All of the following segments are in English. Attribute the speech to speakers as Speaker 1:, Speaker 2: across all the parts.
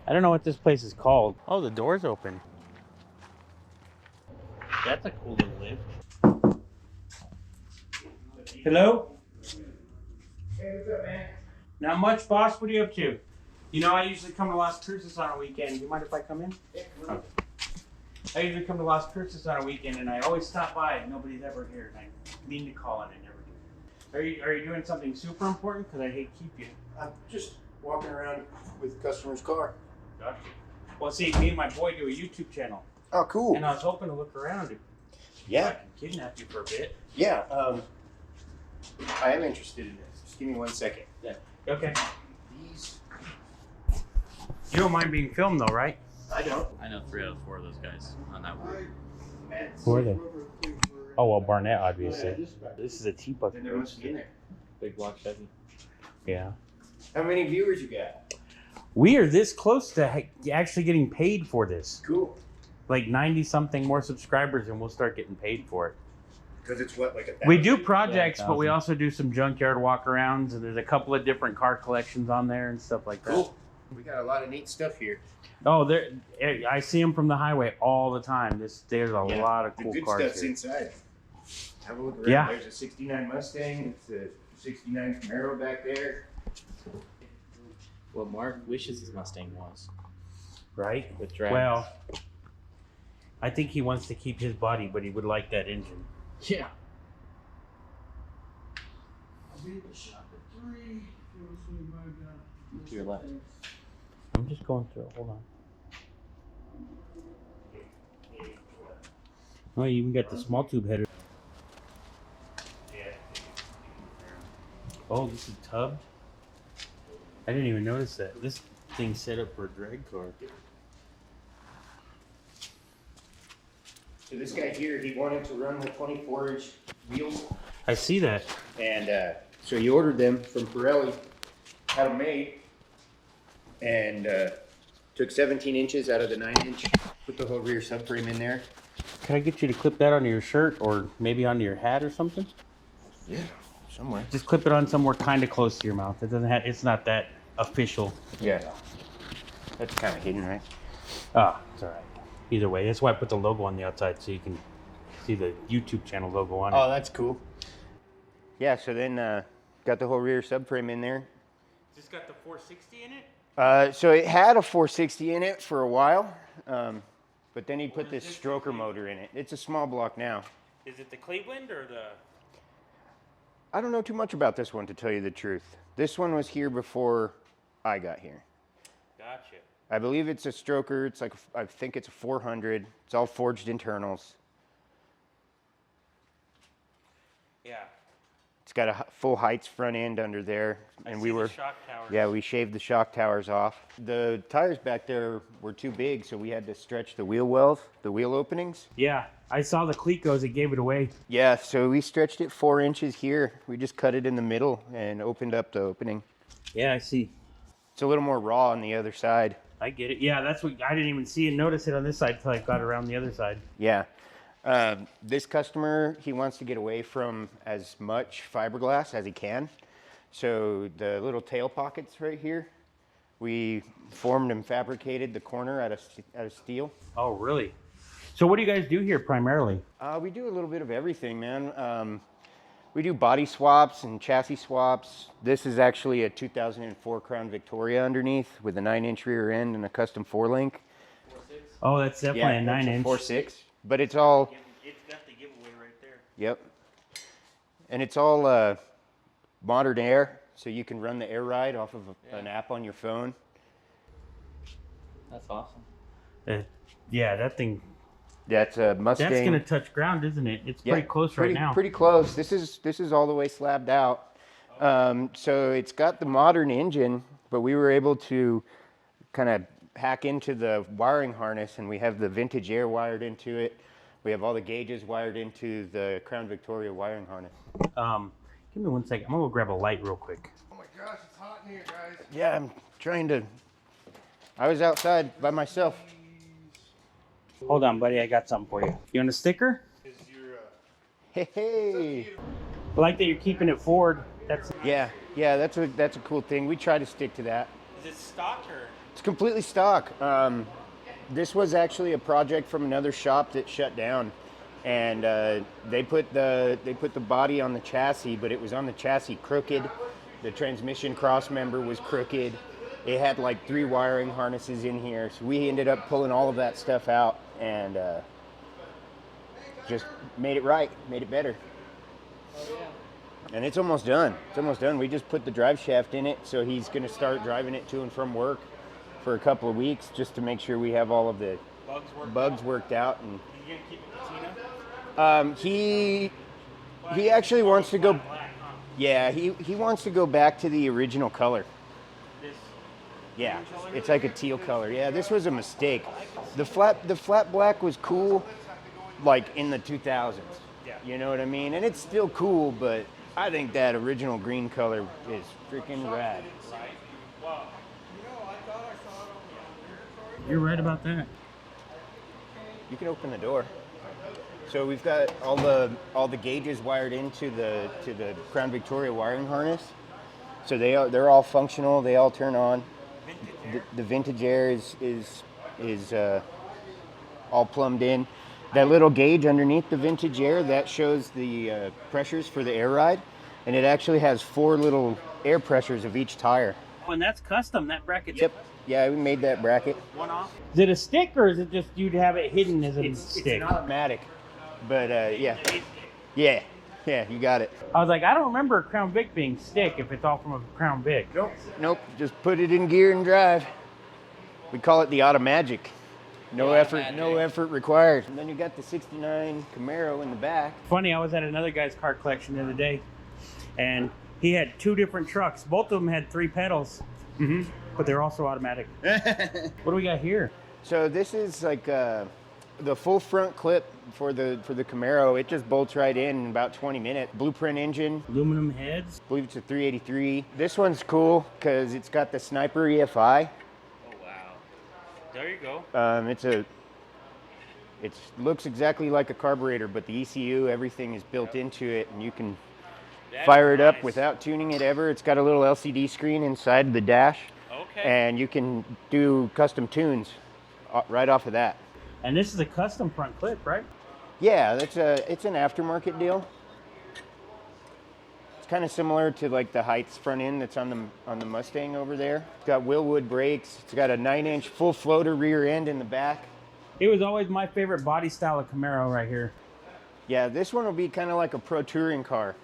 Speaker 1: I don't know what this place is called. Oh, the door's open. That's a cool little lift. Hello?
Speaker 2: Hey, what's up, man?
Speaker 1: Not much, boss. What are you up to? You know, I usually come to Las Cruces on a weekend. Do you mind if I come in?
Speaker 2: Yeah, come on.
Speaker 1: I usually come to Las Cruces on a weekend, and I always stop by, and nobody's ever here. And I mean to call, and I never do. Are you doing something super important? Because I hate to keep you.
Speaker 2: I'm just walking around with the customer's car.
Speaker 1: Gotcha. Well, see, me and my boy do a YouTube channel.
Speaker 2: Oh, cool.
Speaker 1: And I was hoping to look around.
Speaker 2: Yeah.
Speaker 1: I can kidnap you for a bit.
Speaker 2: Yeah, I am interested in this. Just give me 1 second.
Speaker 1: Yeah. Okay.
Speaker 2: These.
Speaker 1: You don't mind being filmed, though, right?
Speaker 2: I don't.
Speaker 3: I know 3 out of 4 of those guys on that one.
Speaker 1: Who are they? Oh, well, Barnett, obviously. This is a teapot.
Speaker 2: Then there must be in there.
Speaker 3: Big block Chevy.
Speaker 1: Yeah.
Speaker 2: How many viewers you got?
Speaker 1: We are this close to actually getting paid for this.
Speaker 2: Cool.
Speaker 1: Like 90-something more subscribers, and we'll start getting paid for it.
Speaker 2: Because it's what, like 1,000?
Speaker 1: We do projects,
Speaker 3: Yeah,
Speaker 1: but we also do some junkyard walkarounds, and there's a couple of different car collections on there and stuff like that.
Speaker 2: Cool. We got a lot of neat stuff here.
Speaker 1: Oh, I see them from the highway all the time. There's a lot of cool
Speaker 2: the good
Speaker 1: cars
Speaker 2: stuff's
Speaker 1: here.
Speaker 2: inside. Have a look around.
Speaker 1: Yeah.
Speaker 2: There's a 69 Mustang. It's a 69 Camaro back there.
Speaker 3: What Mark wishes his Mustang was.
Speaker 1: Right?
Speaker 3: With drags.
Speaker 1: Well, I think he wants to keep his body, but he would like that engine.
Speaker 3: Yeah.
Speaker 4: I'll be at the shop at 3. If you want to swing by down.
Speaker 3: To your left.
Speaker 1: I'm just going through it. Hold on. Oh, you even got the small tube header. Oh, this is tubbed? I didn't even notice that. This thing's set up for a drag car.
Speaker 2: So this guy here, he wanted to run the 24-inch wheels.
Speaker 1: I see that.
Speaker 2: And so he ordered them from Pirelli, had them made, and took 17 inches out of the 9-inch, put the whole rear subframe in there.
Speaker 1: Can I get you to clip that onto your shirt or maybe onto your hat or something?
Speaker 2: Yeah, somewhere.
Speaker 1: Just clip it on somewhere kind of close to your mouth. It doesn't have. It's not that official.
Speaker 2: Yeah. That's kind of hidden, right?
Speaker 1: Ah, it's all right. Either way, that's why I put the logo on the outside so you can see the YouTube channel logo on it.
Speaker 2: Oh, that's cool. Yeah, so then got the whole rear subframe in there.
Speaker 1: Is this got the 460 in it?
Speaker 2: So it had a 460 in it for a while, but then he put this stroker motor in it. It's a small block now.
Speaker 1: Is it the Cleveland or the?
Speaker 2: I don't know too much about this one, to tell you the truth. This one was here before I got here.
Speaker 1: Gotcha.
Speaker 2: I believe it's a stroker. It's like, I think it's a 400. It's all forged internals.
Speaker 1: Yeah.
Speaker 2: It's got a full heights front end under there, and we were,
Speaker 1: shock towers.
Speaker 2: yeah, we shaved the shock towers off. The tires back there were too big, so we had to stretch the wheel wells, the wheel openings.
Speaker 1: Yeah, I saw the Clecos. It gave it away.
Speaker 2: Yeah, so we stretched it 4 inches here. We just cut it in the middle and opened up the opening.
Speaker 1: Yeah, I see.
Speaker 2: It's a little more raw on the other side.
Speaker 1: I get it. Yeah, that's what I didn't even see and notice it on this side until I got around the other side.
Speaker 2: Yeah. This customer, he wants to get away from as much fiberglass as he can. So the little tail pockets right here, we formed and fabricated the corner out of steel.
Speaker 1: Oh, really? So what do you guys do here primarily?
Speaker 2: We do a little bit of everything, man. We do body swaps and chassis swaps. This is actually a 2004 Crown Victoria underneath with a 9-inch rear end and a custom 4-link.
Speaker 1: Oh, that's definitely a 9-inch.
Speaker 2: 4.6. But it's all...
Speaker 1: It's got the giveaway right there.
Speaker 2: Yep. And it's all modern air, so you can run the air ride off of an app on your phone.
Speaker 3: That's awesome.
Speaker 1: Yeah, that thing.
Speaker 2: That's a Mustang.
Speaker 1: That's gonna touch ground, isn't it? It's pretty close right now.
Speaker 2: Pretty close. This is all the way slabbed out. So it's got the modern engine, but we were able to kind of hack into the wiring harness, and we have the vintage air wired into it. We have all the gauges wired into the Crown Victoria wiring harness.
Speaker 1: Give me 1 second. I'm gonna go grab a light real quick.
Speaker 4: Oh my gosh, it's hot in here, guys.
Speaker 2: Yeah, I'm trying to... I was outside by myself.
Speaker 1: Hold on, buddy. I got something for you. You want a sticker?
Speaker 2: Hey.
Speaker 1: I like that you're keeping it forward. That's.
Speaker 2: Yeah, that's a cool thing. We try to stick to that.
Speaker 1: Is it stock or?
Speaker 2: It's completely stock. This was actually a project from another shop that shut down, and they put the body on the chassis, but it was on the chassis crooked. The transmission cross member was crooked. It had like 3 wiring harnesses in here, so we ended up pulling all of that stuff out and just made it right, made it better. And it's almost done. It's almost done. We just put the drive shaft in it, so he's going to start driving it to and from work for a couple of weeks just to make sure we have all of the bugs worked out. And
Speaker 1: You gonna keep it patina?
Speaker 2: he actually wants to go. Yeah, he wants to go back to the original color.
Speaker 1: This.
Speaker 2: Yeah, it's like a teal color. Yeah, this was a mistake. The flat black was cool, like in the 2000s.
Speaker 1: Yeah.
Speaker 2: You know what I mean? And it's still cool, but I think that original green color is freaking rad.
Speaker 1: You're right about that.
Speaker 2: You can open the door. So we've got all the gauges wired into the Crown Victoria wiring harness. So they're all functional. They all turn on. The vintage air is all plumbed in. That little gauge underneath the vintage air, that shows the pressures for the air ride, and it actually has 4 little air pressures of each tire.
Speaker 1: And that's custom. That bracket.
Speaker 2: Yep. Yeah, we made that bracket.
Speaker 1: One off. Is it a stick or is it just you'd have it hidden as a stick?
Speaker 2: It's an automatic, but yeah, you got it.
Speaker 1: I was like, I don't remember a Crown Vic being stick if it's all from a Crown Vic.
Speaker 2: Nope. Just put it in gear and drive. We call it the Automagic. No effort required. And then you got the '69 Camaro in the back.
Speaker 1: Funny, I was at another guy's car collection the other day, and he had 2 different trucks. Both of them had 3 pedals, but they're also automatic. What do we got here?
Speaker 2: So this is like the full front clip for the Camaro. It just bolts right in about 20 minutes. Blueprint engine.
Speaker 1: Aluminum heads.
Speaker 2: I believe it's a 383. This one's cool because it's got the Sniper EFI.
Speaker 1: There you go.
Speaker 2: It looks exactly like a carburetor, but the ECU, everything is built into it, and you can fire it up without tuning it ever. It's got a little LCD screen inside the dash, and you can do custom tunes right off of that.
Speaker 1: And this is a custom front clip, right?
Speaker 2: Yeah, it's an aftermarket deal. It's kind of similar to like the Heights front end that's on the Mustang over there. It's got Willwood brakes. It's got a 9-inch full floater rear end in the back.
Speaker 1: It was always my favorite body style of Camaro right here.
Speaker 2: Yeah, this one will be kind of like a pro touring car.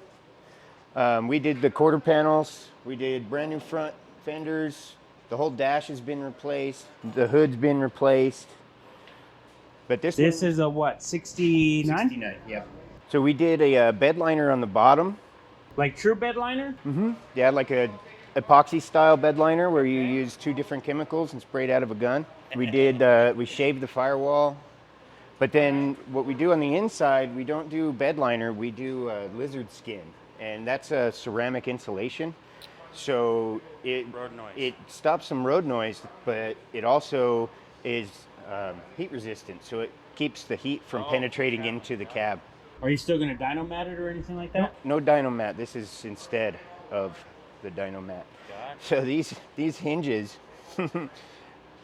Speaker 2: We did the quarter panels. We did brand new front fenders. The whole dash has been replaced. The hood's been replaced. But this
Speaker 1: is a what, 69?
Speaker 2: 69, yeah. So we did a bed liner on the bottom.
Speaker 1: Like true bed liner?
Speaker 2: Mm-hmm. Yeah, like a epoxy style bed liner where you use 2 different chemicals and spray it out of a gun. We did, we shaved the firewall. But then what we do on the inside, we don't do bed liner, we do lizard skin. And that's a ceramic insulation. So it stops some road noise, but it also is heat resistant. So it keeps the heat from penetrating into the cab.
Speaker 1: Are you still going to dyno mat it or anything like that?
Speaker 2: No dyno mat. This is instead of the dyno mat. So these hinges,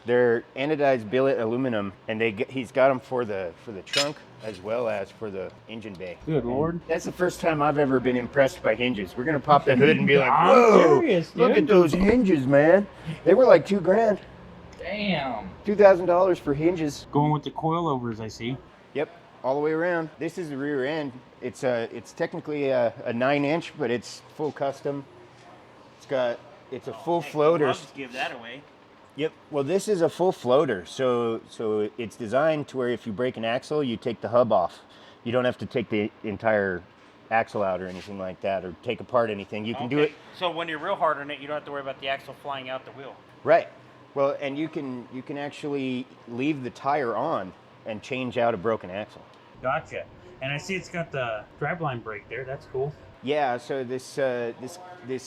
Speaker 2: they're anodized billet aluminum, and he's got them for the trunk as well as for the engine bay.
Speaker 1: Good Lord.
Speaker 2: That's the first time I've ever been impressed by hinges. We're gonna pop the hood and be like,
Speaker 1: I'm
Speaker 2: whoa,
Speaker 1: serious,
Speaker 2: look
Speaker 1: dude.
Speaker 2: at those hinges, man. They were like $2,000.
Speaker 3: Damn.
Speaker 2: $2,000 for hinges.
Speaker 1: Going with the coilovers, I see.
Speaker 2: Yep. All the way around. This is the rear end. It's technically a 9-inch, but it's full custom. It's a full floater.
Speaker 1: Just give that away.
Speaker 2: Yep. Well, this is a full floater, so it's designed to where if you break an axle, you take the hub off. You don't have to take the entire axle out or anything like that, or take apart anything. You can do it.
Speaker 1: So when you're real hard on it, you don't have to worry about the axle flying out the wheel.
Speaker 2: Right. Well, and you can actually leave the tire on and change out a broken axle.
Speaker 1: Gotcha. And I see it's got the driveline brake there. That's cool.
Speaker 2: Yeah. So this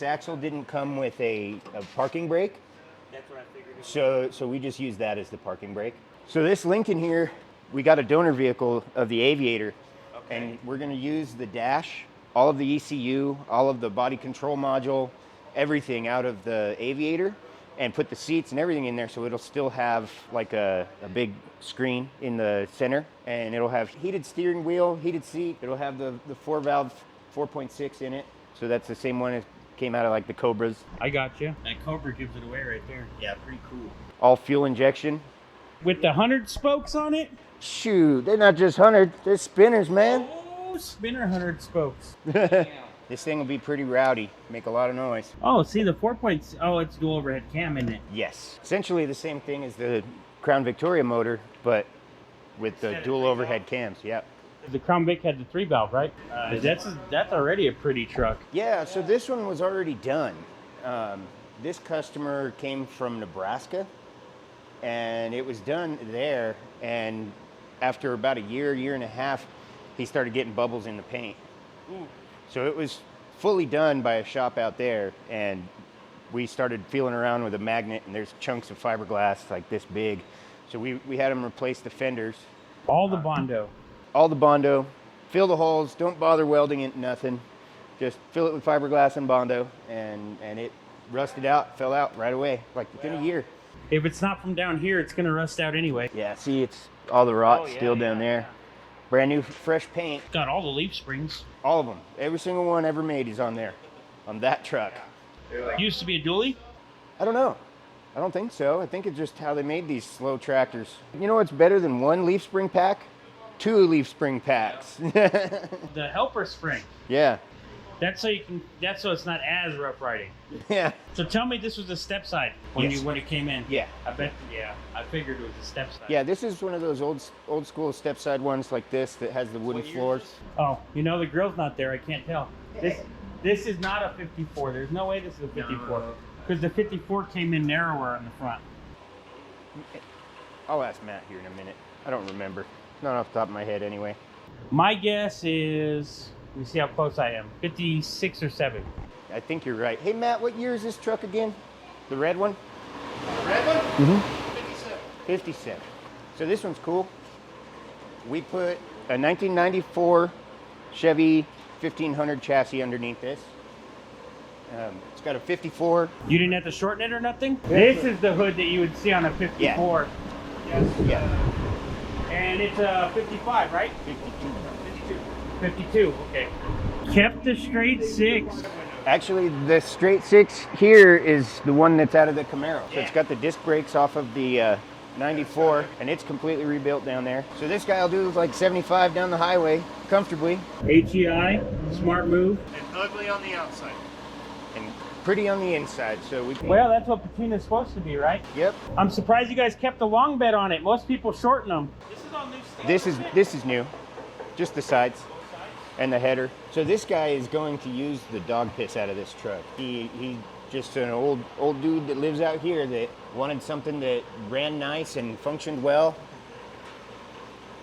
Speaker 2: axle didn't come with a parking brake.
Speaker 1: That's what I figured.
Speaker 2: So we just use that as the parking brake. So this Lincoln here, we got a donor vehicle of the Aviator, and we're going to use the dash, all of the ECU, all of the body control module, everything out of the Aviator, and put the seats and everything in there, so it'll still have like a big screen in the center, and it'll have heated steering wheel, heated seat. It'll have the 4-valve 4.6 in it, so that's the same one that came out of like the Cobras.
Speaker 1: I got you. That Cobra gives it away right there.
Speaker 2: Yeah, pretty cool. All fuel injection.
Speaker 1: With the 100 spokes on it?
Speaker 2: Shoot, they're not just 100, they're spinners, man.
Speaker 1: Oh, spinner 100 spokes.
Speaker 2: This thing will be pretty rowdy, make a lot of noise.
Speaker 1: Oh, see the 4 points. Oh, it's dual overhead cam, isn't it?
Speaker 2: Yes, essentially the same thing as the Crown Victoria motor, but with the dual overhead cams. Yep.
Speaker 1: The Crown Vic had the 3-valve, right? That's already a pretty truck.
Speaker 2: Yeah, so this one was already done. This customer came from Nebraska, and it was done there, and after about a year and a half, he started getting bubbles in the paint.
Speaker 1: Ooh.
Speaker 2: So it was fully done by a shop out there, and we started feeling around with a magnet, and there's chunks of fiberglass like this big. So we had them replace the fenders.
Speaker 1: All the Bondo.
Speaker 2: All the Bondo, fill the holes, don't bother welding it, nothing. Just fill it with fiberglass and Bondo, and it rusted out, fell out right away, like within a year.
Speaker 1: If it's not from down here, it's gonna rust out anyway.
Speaker 2: Yeah, see, it's all the rot still down there. Brand new, fresh paint.
Speaker 1: Got all the leaf springs.
Speaker 2: All of them. Every single one ever made is on there, on that truck.
Speaker 1: Used to be a dually?
Speaker 2: I don't know. I don't think so. I think it's just how they made these slow tractors. You know what's better than one leaf spring pack? 2 leaf spring packs.
Speaker 1: The helper spring.
Speaker 2: Yeah.
Speaker 1: That's so it's not as rough riding.
Speaker 2: Yeah.
Speaker 1: So tell me this was a step side when
Speaker 2: Yes.
Speaker 1: when it came in.
Speaker 2: Yeah.
Speaker 1: I figured it was a step side.
Speaker 2: Yeah, this is one of those old school step side ones like this that has the wooden floors.
Speaker 1: Oh, you know the grill's not there, I can't tell. This is not a 54. There's no way this is a 54. Because the 54 came in narrower on the front.
Speaker 2: I'll ask Matt here in a minute. I don't remember. Not off the top of my head anyway.
Speaker 1: My guess is, let me see how close I am, 56 or 7.
Speaker 2: I think you're right. Hey Matt, what year is this truck again? The red one?
Speaker 4: The red one?
Speaker 2: Mm-hmm.
Speaker 4: 57.
Speaker 2: 57. So this one's cool. We put a 1994 Chevy 1500 chassis underneath this. It's got a 54.
Speaker 1: You didn't have to shorten it or nothing? This is the hood that you would see on a 54.
Speaker 4: Yes.
Speaker 2: Yeah.
Speaker 1: And it's a 55, right?
Speaker 2: 52.
Speaker 1: 52, okay. Kept the straight 6.
Speaker 2: Actually, the straight 6 here is the one that's out of the Camaro. So it's got the disc brakes off of the 94, and it's completely rebuilt down there. So this guy will do like 75 down the highway comfortably.
Speaker 1: HEI, smart move.
Speaker 4: And ugly on the outside.
Speaker 2: And pretty on the inside. So we.
Speaker 1: Well, that's what patina's supposed to be, right?
Speaker 2: Yep.
Speaker 1: I'm surprised you guys kept the long bed on it. Most people shorten them. This is all new stuff.
Speaker 2: This is new, just the sides and the header. So this guy is going to use the dog piss out of this truck. He just an old dude that lives out here that wanted something that ran nice and functioned well,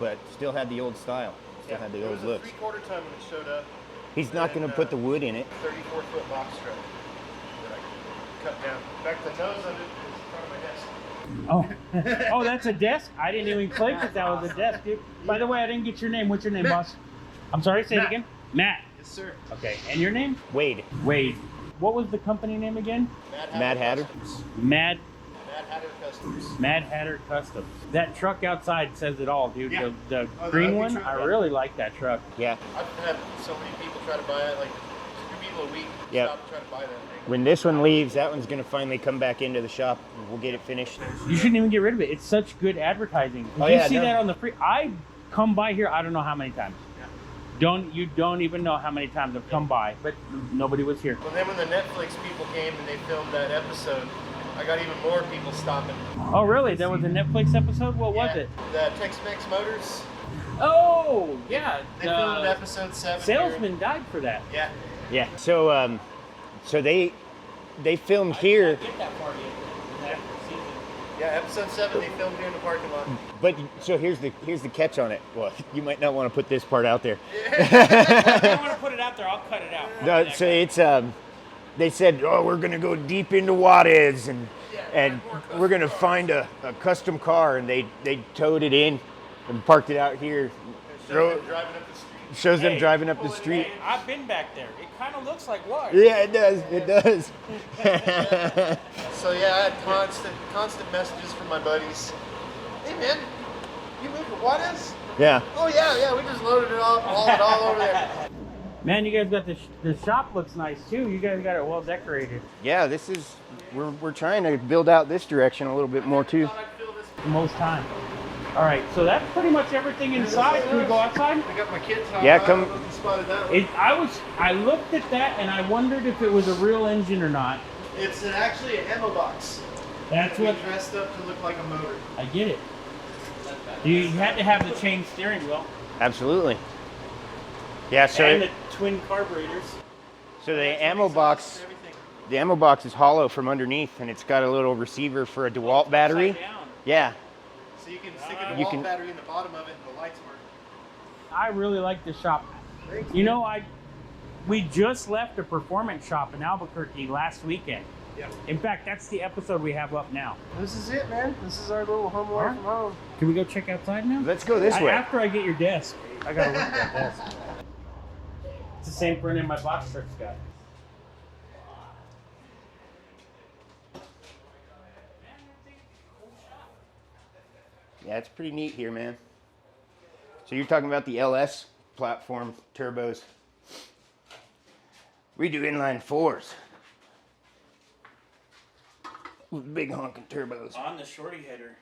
Speaker 2: but still had the old style, still had the old looks.
Speaker 4: 3/4 ton when it showed up.
Speaker 2: He's not going to put the wood in it.
Speaker 4: 34-foot box truck that I cut down. In fact, the nose of it is in front of my desk.
Speaker 1: Oh, that's a desk? I didn't even click that was a desk, dude. By the way, I didn't get your name. What's your name, boss? I'm sorry, say it again. Matt.
Speaker 4: Yes, sir.
Speaker 1: Okay, and your name?
Speaker 2: Wade.
Speaker 1: Wade. What was the company name again?
Speaker 2: Mad Hatter.
Speaker 1: Mad
Speaker 4: Hatter Customs.
Speaker 1: Mad Hatter Customs. That truck outside says it all, dude.
Speaker 4: Yeah.
Speaker 1: The
Speaker 4: Oh,
Speaker 1: green
Speaker 4: the
Speaker 1: one,
Speaker 4: truck,
Speaker 1: I
Speaker 4: yeah.
Speaker 1: really like that truck.
Speaker 2: Yeah.
Speaker 4: I've had so many people try to buy it, like 2 people a week
Speaker 2: Yep.
Speaker 4: stop and try to buy that thing.
Speaker 2: When this one leaves, that one's going to finally come back into the shop, and we'll get it finished.
Speaker 1: You shouldn't even get rid of it. It's such good advertising. Did
Speaker 2: Oh,
Speaker 1: you
Speaker 2: yeah,
Speaker 1: see
Speaker 2: no.
Speaker 1: that on the free? I come by here, I don't know how many times. You don't even know how many times I've come by, but nobody was here.
Speaker 4: Well, then when the Netflix people came and they filmed that episode, I got even more people stopping.
Speaker 1: Oh, really? There was a Netflix episode? What was it?
Speaker 4: The Tex Mex Motors.
Speaker 1: Oh, yeah.
Speaker 4: They filmed episode 7.
Speaker 1: Salesman died for that.
Speaker 4: Yeah.
Speaker 2: Yeah. So so they filmed here.
Speaker 1: Get that far yet. in that season.
Speaker 4: Yeah, episode 7 they filmed here in the parking lot.
Speaker 2: But so here's the catch on it. Well, you might not want to put this part out there.
Speaker 1: If you don't want to put it out there, I'll cut it out.
Speaker 2: No, so it's they said, oh, we're gonna go deep into Juarez and we're gonna find a custom car, and they towed it in and parked it out here.
Speaker 4: Driving up the street.
Speaker 2: Shows them
Speaker 1: Hey,
Speaker 2: driving up the street.
Speaker 1: Hey, I've been back there. It kind of looks like water.
Speaker 2: Yeah, it does. It does.
Speaker 4: So yeah, I had constant messages from my buddies. Hey man, you moved to Juarez?
Speaker 2: Yeah.
Speaker 4: Oh yeah, we just loaded it all over there.
Speaker 1: Man, you guys got the shop looks nice too. You guys got it well decorated.
Speaker 2: Yeah, this is, we're trying to build out this direction a little bit more too.
Speaker 1: Most time. All right, so that's pretty much everything inside. Can we go outside?
Speaker 4: I got my kids.
Speaker 2: Yeah, come.
Speaker 4: Spotted that one.
Speaker 1: I looked at that and I wondered if it was a real engine or not.
Speaker 4: It's actually an ammo box.
Speaker 1: That's
Speaker 4: We
Speaker 1: what
Speaker 4: dressed up to look like a motor.
Speaker 1: I get it. You had to have the chain steering wheel
Speaker 2: Absolutely. Yeah, so
Speaker 1: and the twin carburetors.
Speaker 2: so the ammo box, is hollow from underneath, and it's got a little receiver for a DeWalt battery.
Speaker 1: Upside down.
Speaker 2: Yeah.
Speaker 4: So you can stick a
Speaker 2: You
Speaker 4: DeWalt
Speaker 2: can-
Speaker 4: battery in the bottom of it and the lights work.
Speaker 1: I really like the shop.
Speaker 4: Thanks,
Speaker 1: You
Speaker 4: man.
Speaker 1: know, we just left a performance shop in Albuquerque last weekend.
Speaker 4: Yeah.
Speaker 1: In fact, that's the episode we have up now.
Speaker 4: This is it, man. This is our little home away
Speaker 1: Alright.
Speaker 4: from home.
Speaker 1: Can we go check outside now?
Speaker 2: Let's go this way.
Speaker 1: After I get your desk, I gotta look at that desk. It's the same printing my box truck's got.
Speaker 2: Yeah, it's pretty neat here, man. So you're talking about the LS platform turbos. We do inline fours with big honking turbos.
Speaker 1: On the shorty header.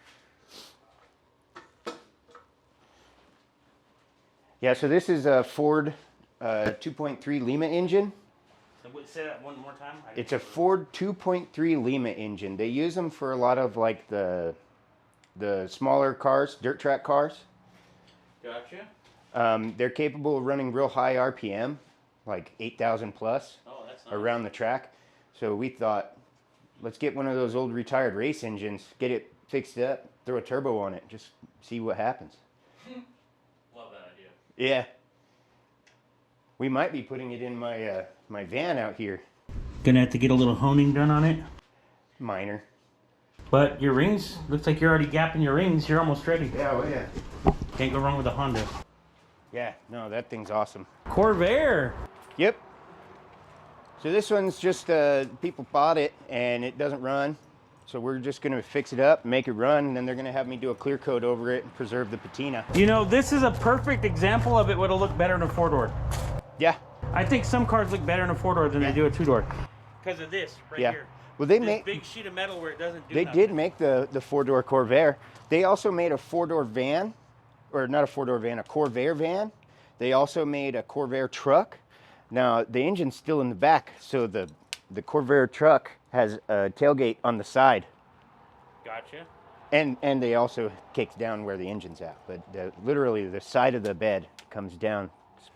Speaker 2: Yeah, so this is a Ford 2.3 Lima engine.
Speaker 1: Say that one more time.
Speaker 2: It's a Ford 2.3 Lima engine. They use them for a lot of like the smaller cars, dirt track cars.
Speaker 1: Gotcha.
Speaker 2: They're capable of running real high RPM, like 8,000 plus
Speaker 1: Oh, that's nice.
Speaker 2: around the track. So we thought, let's get one of those old retired race engines, get it fixed up, throw a turbo on it, just see what happens.
Speaker 3: Love that idea.
Speaker 2: Yeah. We might be putting it in my my van out here.
Speaker 1: Gonna have to get a little honing done on it.
Speaker 2: Minor.
Speaker 1: But your rings, looks like you're already gapping your rings. You're almost ready.
Speaker 2: Yeah, oh yeah.
Speaker 1: Can't go wrong with a Honda.
Speaker 2: Yeah, no, that thing's awesome.
Speaker 1: Corvair.
Speaker 2: Yep. So this one's just, people bought it and it doesn't run. So we're just gonna fix it up, make it run, and then they're gonna have me do a clear coat over it and preserve the patina.
Speaker 1: You know, this is a perfect example of it would have looked better in a four-door.
Speaker 2: Yeah.
Speaker 1: I think some cars look better in a four-door than they do a two-door. Because of this right
Speaker 2: Yeah.
Speaker 1: here.
Speaker 2: Well, they
Speaker 1: This
Speaker 2: make,
Speaker 1: big sheet of metal where it doesn't do
Speaker 2: they
Speaker 1: nothing.
Speaker 2: did make the four-door Corvair. They also made a four-door van, or not a four-door van, a Corvair van. They also made a Corvair truck. Now, the engine's still in the back, so the Corvair truck has a tailgate on the side.
Speaker 1: Gotcha.
Speaker 2: And they also kicks down where the engine's at. But literally, the side of the bed comes down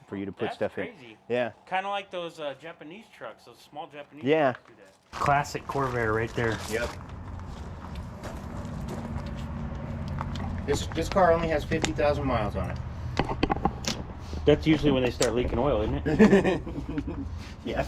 Speaker 2: for you to put
Speaker 1: That's
Speaker 2: stuff
Speaker 1: crazy.
Speaker 2: in. Yeah.
Speaker 1: Kind of like those Japanese trucks, those small Japanese
Speaker 2: Yeah.
Speaker 1: trucks do that. Classic Corvair right there.
Speaker 2: Yep. This car only has 50,000 miles on it.
Speaker 1: That's usually when they start leaking oil, isn't it?
Speaker 2: Yeah.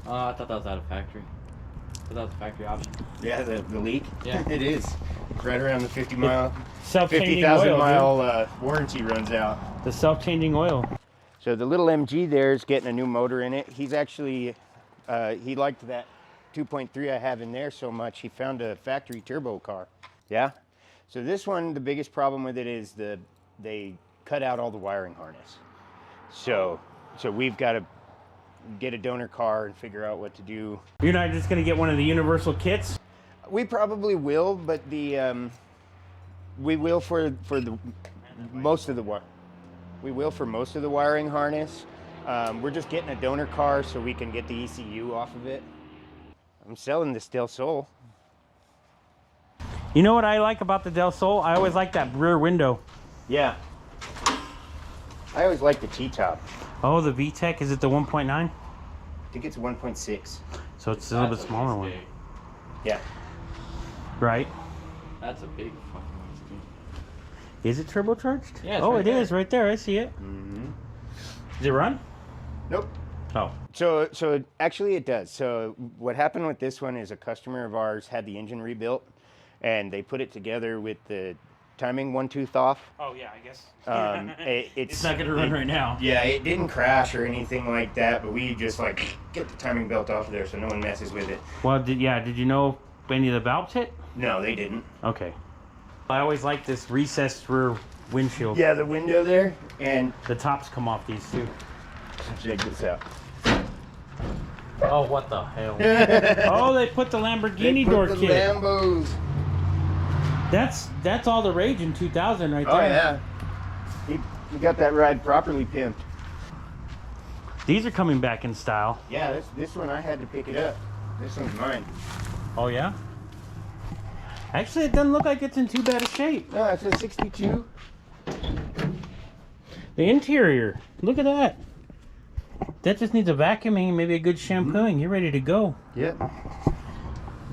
Speaker 3: Oh, I thought that was out of factory. I thought that was a factory option.
Speaker 2: Yeah, the leak.
Speaker 3: Yeah.
Speaker 2: It is. It's right around the 50,000
Speaker 1: Self-changing oil,
Speaker 2: mile warranty runs out.
Speaker 1: dude. The self-changing oil.
Speaker 2: So the little MG there is getting a new motor in it. He's actually, he liked that 2.3 I have in there so much, he found a factory turbo car. Yeah. So this one, the biggest problem with it is they cut out all the wiring harness. So we've got to get a donor car and figure out what to do.
Speaker 1: You're not just gonna get one of the universal kits?
Speaker 2: We probably will, but we will for the most of the wiring harness. We're just getting a donor car so we can get the ECU off of it. I'm selling this Del Sol.
Speaker 1: You know what I like about the Del Sol? I always like that rear window.
Speaker 2: Yeah. I always like the T-top.
Speaker 1: Oh, the VTEC, is it the 1.9?
Speaker 2: I think it's 1.6.
Speaker 1: So it's a little bit
Speaker 3: That's
Speaker 1: smaller
Speaker 3: a
Speaker 1: one.
Speaker 3: big-
Speaker 2: Yeah.
Speaker 1: Right?
Speaker 3: That's a big fucking Mustang.
Speaker 1: Is it turbocharged?
Speaker 3: Yeah, it's
Speaker 1: oh,
Speaker 3: right
Speaker 1: it
Speaker 3: there.
Speaker 1: is right there. I see it.
Speaker 2: Mm-hmm.
Speaker 1: Does it run?
Speaker 2: Nope.
Speaker 1: Oh.
Speaker 2: So actually it does. So what happened with this one is a customer of ours had the engine rebuilt, and they put it together with the timing one tooth off.
Speaker 1: Oh yeah, I guess.
Speaker 2: It's
Speaker 1: not gonna run right now.
Speaker 2: Yeah, it didn't crash or anything like that, but we just like get the timing belt off of there so no one messes with it.
Speaker 1: Well, did you know if any of the valves hit?
Speaker 2: No, they didn't.
Speaker 1: Okay. I always like this recessed rear windshield.
Speaker 2: Yeah, the window there, and
Speaker 1: The tops come off these too.
Speaker 2: check this out.
Speaker 3: Oh, what the hell?
Speaker 1: Oh, they put the Lamborghini door
Speaker 2: the
Speaker 1: kit.
Speaker 2: Lambos.
Speaker 1: That's all the rage in 2000 right there.
Speaker 2: Oh yeah. You got that ride properly pimped.
Speaker 1: These are coming back in style.
Speaker 2: Yeah, this one I had to pick it up. This one's mine.
Speaker 1: Oh yeah? Actually, it doesn't look like it's in too bad a shape.
Speaker 2: No, it's a 62.
Speaker 1: The interior, look at that. That just needs a vacuuming, maybe a good shampooing. You're ready to go.
Speaker 2: Yep.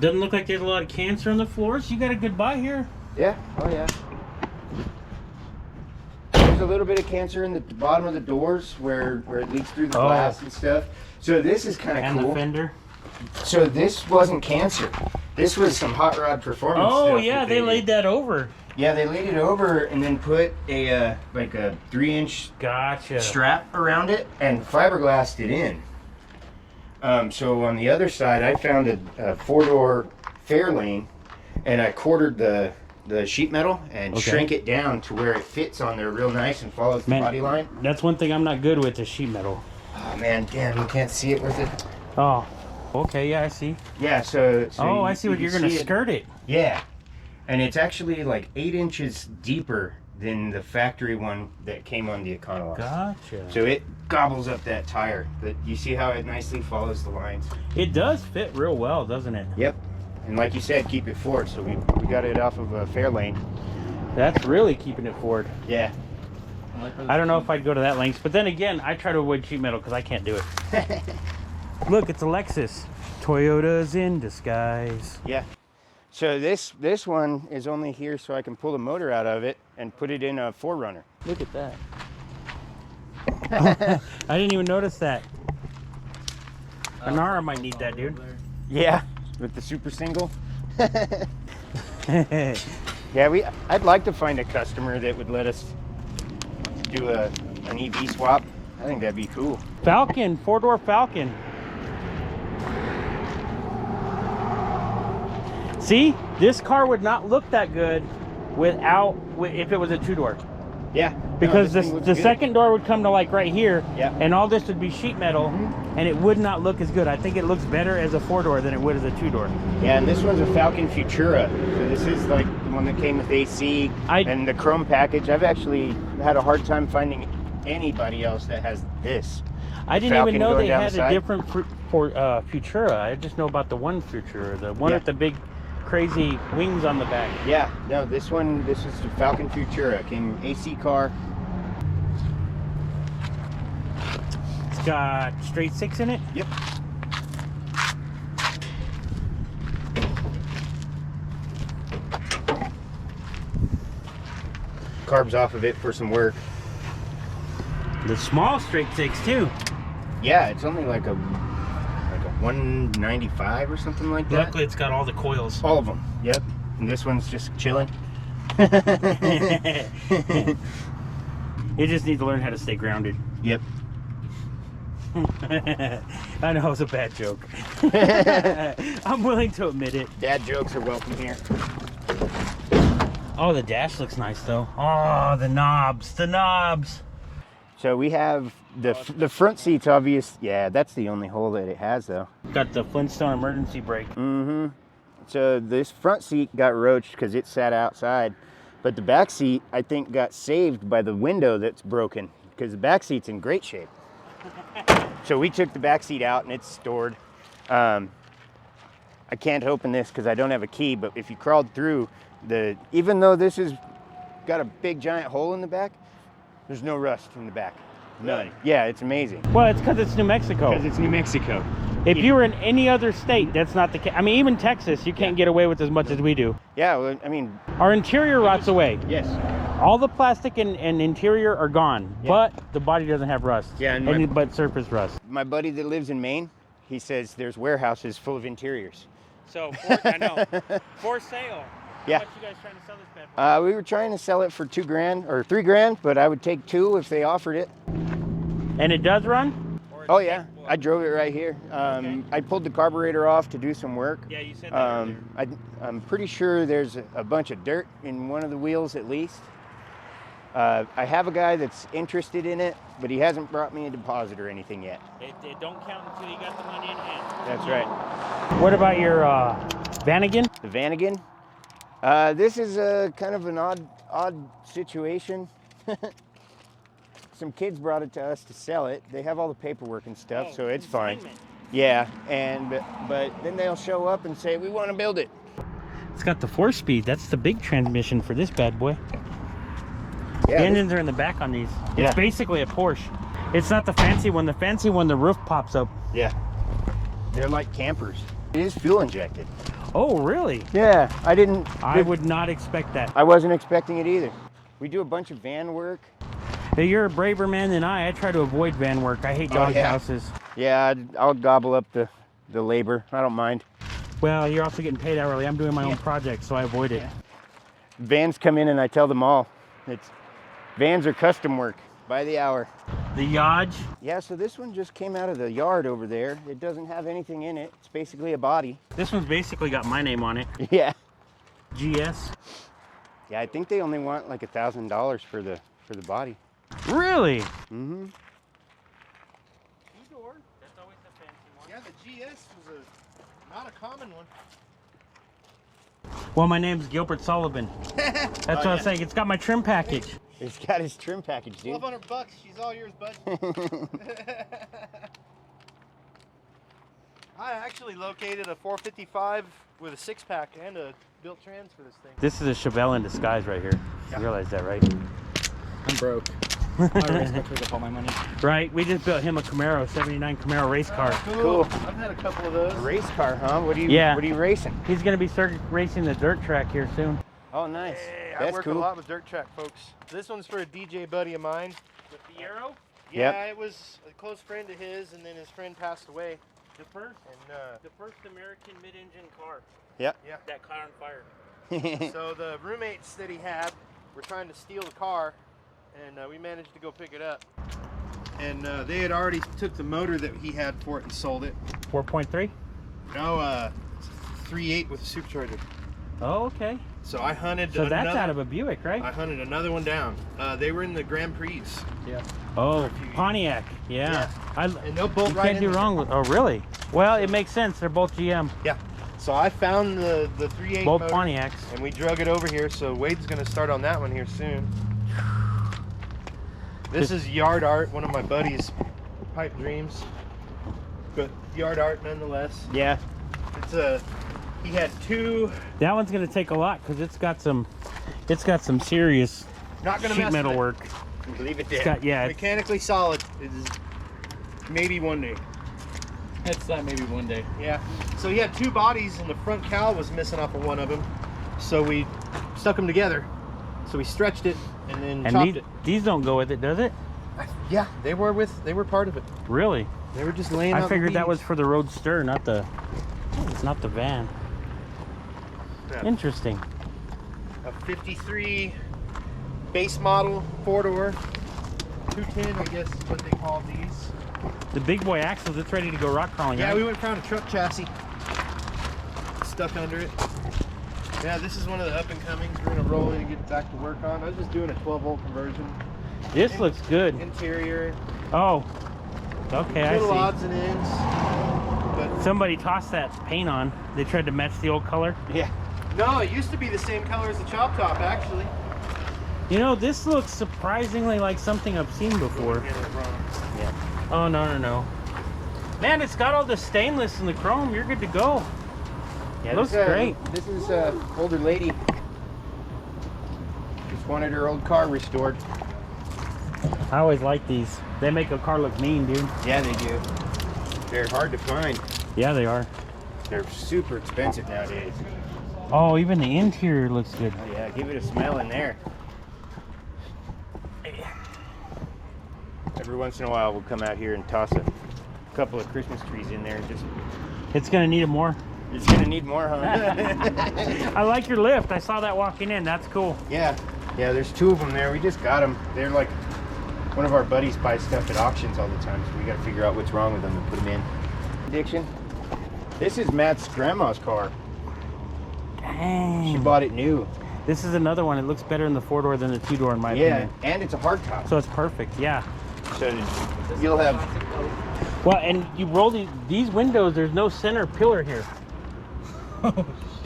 Speaker 1: Doesn't look like there's a lot of cancer on the floors. You got a good buy here.
Speaker 2: Yeah. Oh yeah. There's a little bit of cancer in the bottom of the doors where it leaks through the glass and stuff. So this is kind of
Speaker 1: And
Speaker 2: cool.
Speaker 1: the fender.
Speaker 2: So this wasn't cancer. This was some hot rod performance
Speaker 1: Oh
Speaker 2: stuff
Speaker 1: yeah,
Speaker 2: that
Speaker 1: they laid that over.
Speaker 2: Yeah, they laid it over and then put a like a 3-inch
Speaker 1: Gotcha.
Speaker 2: strap around it and fiberglassed it in. So on the other side, I found a 4-door Fairlane, and I quartered the sheet metal and shrank it down to where it fits on there real nice and follows the body line.
Speaker 1: That's one thing I'm not good with is sheet metal.
Speaker 2: Oh man, damn, you can't see it with it.
Speaker 1: Oh, okay, yeah, I see.
Speaker 2: Yeah, so
Speaker 1: Oh, I see what you're gonna skirt it.
Speaker 2: Yeah, and it's actually like 8 inches deeper than the factory one that came on the Econoline.
Speaker 1: Gotcha.
Speaker 2: So it gobbles up that tire, but you see how it nicely follows the lines.
Speaker 1: It does fit real well, doesn't it?
Speaker 2: Yep. And like you said, keep it forward. So we got it off of a Fairlane.
Speaker 1: That's really keeping it forward.
Speaker 2: Yeah.
Speaker 1: I don't know if I'd go to that length, but then again, I try to avoid sheet metal because I can't do it. Look, it's a Lexus. Toyota's in disguise.
Speaker 2: Yeah. So this one is only here so I can pull the motor out of it and put it in a 4Runner.
Speaker 1: Look at that. I didn't even notice that. Anara might need that, dude.
Speaker 2: Yeah, with the super single. Yeah, I'd like to find a customer that would let us do an EV swap. I think that'd be cool.
Speaker 1: Falcon, 4-door Falcon. See, this car would not look that good if it was a 2-door.
Speaker 2: Yeah.
Speaker 1: Because the second door would come to like right here,
Speaker 2: yeah,
Speaker 1: and all this would be sheet metal, and it would not look as good. I think it looks better as a 4-door than it would as a 2-door.
Speaker 2: Yeah, and this one's a Falcon Futura. So this is like the one that came with AC and the chrome package. I've actually had a hard time finding anybody else that has this.
Speaker 1: I didn't
Speaker 2: Falcon
Speaker 1: even know they
Speaker 2: going
Speaker 1: had
Speaker 2: down
Speaker 1: a
Speaker 2: the
Speaker 1: different Futura. I just know about the one Futura, the one with the big crazy wings on the back.
Speaker 2: Yeah, no, this is the Falcon Futura. Came AC car.
Speaker 1: It's got straight 6 in it.
Speaker 2: Yep. Carbs off of it for some work.
Speaker 1: The small straight 6 too.
Speaker 2: Yeah, it's only like a 195 or something like that.
Speaker 1: Luckily, it's got all the coils.
Speaker 2: All of them. Yep. And this one's just chilling.
Speaker 1: You just need to learn how to stay grounded.
Speaker 2: Yep.
Speaker 1: I know it was a bad joke. I'm willing to admit it.
Speaker 2: Dad jokes are welcome here.
Speaker 1: Oh, the dash looks nice though. Oh, the knobs, the knobs.
Speaker 2: So we have the front seats, obvious. Yeah, that's the only hole that it has though.
Speaker 1: Got the Flintstone emergency brake.
Speaker 2: Mm-hmm. So this front seat got roached because it sat outside, but the back seat I think got saved by the window that's broken because the back seat's in great shape. So we took the back seat out and it's stored. I can't open this because I don't have a key, but if you crawled through even though this has got a big giant hole in the back, there's no rust in the back. None. Yeah, it's amazing.
Speaker 1: Well, it's because it's New Mexico.
Speaker 2: Because it's New Mexico.
Speaker 1: If you were in any other state, that's not the case. I mean, even Texas, you can't get away with as much as we do.
Speaker 2: Yeah, well, I mean...
Speaker 1: Our interior rots away.
Speaker 2: Yes.
Speaker 1: All the plastic and interior are gone, but the body doesn't have rust.
Speaker 2: Yeah,
Speaker 1: but surface rust.
Speaker 2: My buddy that lives in Maine, he says there's warehouses full of interiors.
Speaker 1: So, I know, for sale.
Speaker 2: Yeah.
Speaker 1: How much you guys trying to sell this bad boy?
Speaker 2: We were trying to sell it for $2,000 or $3,000, but I would take 2 if they offered it.
Speaker 1: And it does run?
Speaker 2: Oh yeah, I drove it right here. I pulled the carburetor off to do some work.
Speaker 1: Yeah, you said that earlier.
Speaker 2: I'm pretty sure there's a bunch of dirt in one of the wheels at least. I have a guy that's interested in it, but he hasn't brought me a deposit or anything yet.
Speaker 1: It don't count until you got the money in hand.
Speaker 2: That's right.
Speaker 1: What about your Vanagon?
Speaker 2: The Vanagon. This is a kind of an odd situation. Some kids brought it to us to sell it. They have all the paperwork and stuff, so it's fine. Yeah, but then they'll show up and say, we want to build it.
Speaker 1: It's got the 4-speed. That's the big transmission for this bad boy.
Speaker 2: Yeah,
Speaker 1: The engines are in the back on these.
Speaker 2: Yeah.
Speaker 1: It's basically a Porsche. It's not the fancy one. The fancy one, the roof pops up.
Speaker 2: Yeah. They're like campers. It is fuel injected.
Speaker 1: Oh, really?
Speaker 2: Yeah,
Speaker 1: I would not expect that.
Speaker 2: I wasn't expecting it either. We do a bunch of van work.
Speaker 1: Hey, you're a braver man than I try to avoid van work. I hate dog houses.
Speaker 2: Yeah, I'll gobble up the labor. I don't mind.
Speaker 1: Well, you're also getting paid hourly. I'm doing my own project, so I avoid it.
Speaker 2: Vans come in and I tell them all. Vans are custom work by the hour.
Speaker 1: The Yodge.
Speaker 2: Yeah, so this one just came out of the yard over there. It doesn't have anything in it. It's basically a body.
Speaker 1: This one's basically got my name on it.
Speaker 2: Yeah.
Speaker 1: GS.
Speaker 2: Yeah, I think they only want like $1,000 for the body.
Speaker 1: Really?
Speaker 2: Mm-hmm.
Speaker 1: Two-door. That's always the fancy one.
Speaker 4: Yeah, the GS was not a common one.
Speaker 1: Well, my name's Gilbert Sullivan. That's what I was saying. It's got my trim package.
Speaker 2: He's got his trim package, dude.
Speaker 4: $1,200. She's all yours, bud. I actually located a 455 with a 6-pack and a built trans for this thing.
Speaker 1: This is a Chevelle in disguise right here.
Speaker 4: Yeah.
Speaker 1: You realize that, right?
Speaker 3: I'm broke. My race car took up all my money.
Speaker 1: Right. We just built him a Camaro, 79 Camaro race car.
Speaker 2: Cool.
Speaker 4: I've had a couple of those.
Speaker 2: A race car, huh? What are you racing?
Speaker 1: He's going to be racing the dirt track here soon.
Speaker 2: Oh, nice.
Speaker 4: Hey,
Speaker 2: That's
Speaker 4: I work
Speaker 2: cool.
Speaker 4: a lot with dirt track folks. This one's for a DJ buddy of mine.
Speaker 1: With the Arrow?
Speaker 4: Yeah, it was a close friend of his, and then his friend passed away.
Speaker 1: The first American mid-engine car.
Speaker 2: Yep.
Speaker 4: Yeah.
Speaker 1: That caught on fire.
Speaker 4: So the roommates that he had were trying to steal the car, and we managed to go pick it up. And they had already took the motor that he had for it and sold it.
Speaker 1: 4.3?
Speaker 4: No, 3.8 with a supercharger.
Speaker 1: Oh, okay.
Speaker 4: So I hunted.
Speaker 1: So that's out of a Buick, right?
Speaker 4: I hunted another one down. They were in the Grand Prix.
Speaker 3: Yeah.
Speaker 1: Oh, Pontiac. Yeah.
Speaker 4: And they'll bolt
Speaker 1: You
Speaker 4: right
Speaker 1: can't
Speaker 4: in
Speaker 1: do
Speaker 4: there.
Speaker 1: wrong with. Oh, really? Well, it makes sense. They're both GM.
Speaker 4: Yeah. So I found the 3.8
Speaker 1: Both
Speaker 4: motor,
Speaker 1: Pontiacs.
Speaker 4: and we drug it over here. So Wade's gonna start on that one here soon. This is yard art, one of my buddy's pipe dreams, but yard art nonetheless.
Speaker 2: Yeah.
Speaker 4: It's he had 2.
Speaker 1: That one's gonna take a lot because it's got some serious
Speaker 4: Not gonna
Speaker 1: sheet
Speaker 4: mess
Speaker 1: metal
Speaker 4: with it.
Speaker 1: work.
Speaker 2: Leave it
Speaker 1: It's
Speaker 2: there.
Speaker 1: got it's
Speaker 4: Mechanically solid. It is maybe one day.
Speaker 3: It's that maybe one day.
Speaker 4: Yeah. So he had 2 bodies, and the front cowl was missing off of one of them. So we stuck them together. So we stretched it and then chopped
Speaker 1: and
Speaker 4: it.
Speaker 1: these don't go with it, does it?
Speaker 4: Yeah, they were part of it.
Speaker 1: Really?
Speaker 4: They were just laying out
Speaker 1: I
Speaker 4: the
Speaker 1: figured that was
Speaker 4: weeds.
Speaker 1: for the Roadster, not the van.
Speaker 4: Yeah.
Speaker 1: Interesting.
Speaker 4: A 53 base model 4-door 210, I guess is what they call these.
Speaker 1: The big boy axles, it's ready to go rock crawling.
Speaker 4: Yeah,
Speaker 1: right?
Speaker 4: we went and found a truck chassis stuck under it. Yeah, this is one of the up and comings. We're gonna roll it and get back to work on. I was just doing a 12-volt conversion.
Speaker 1: This looks good.
Speaker 4: Interior,
Speaker 1: Oh, okay, I
Speaker 4: little
Speaker 1: see.
Speaker 4: odds and ends. But
Speaker 1: Somebody tossed that paint on. They tried to match the old color.
Speaker 2: Yeah.
Speaker 4: no, it used to be the same color as the chop top, actually.
Speaker 1: You know, this looks surprisingly like something I've seen before.
Speaker 4: Get it wrong.
Speaker 1: Oh, no. Man, it's got all the stainless and the chrome. You're good to go.
Speaker 2: Yeah,
Speaker 1: Looks
Speaker 2: this,
Speaker 1: great.
Speaker 2: This is an older lady. Just wanted her old car restored.
Speaker 1: I always like these. They make a car look mean, dude.
Speaker 2: Yeah, they do. They're hard to find.
Speaker 1: Yeah, they are.
Speaker 2: They're super expensive nowadays.
Speaker 1: Oh, even the interior looks good.
Speaker 2: Oh, yeah, give it a smell in there. Every once in a while, we'll come out here and toss a couple of Christmas trees in there. And just
Speaker 1: It's gonna need it more.
Speaker 2: It's gonna need more, huh?
Speaker 1: I like your lift. I saw that walking in. That's cool.
Speaker 2: Yeah, there's 2 of them there. We just got them. They're like, one of our buddies buys stuff at auctions all the time, so we gotta figure out what's wrong with them and put them in. Addiction. This is Matt's grandma's car.
Speaker 1: Dang.
Speaker 2: She bought it new.
Speaker 1: This is another one. It looks better in the 4-door than the 2-door in my opinion.
Speaker 2: And it's a hardtop.
Speaker 1: So it's perfect, yeah.
Speaker 2: So you'll have...
Speaker 1: Well, and you roll these windows, there's no center pillar here.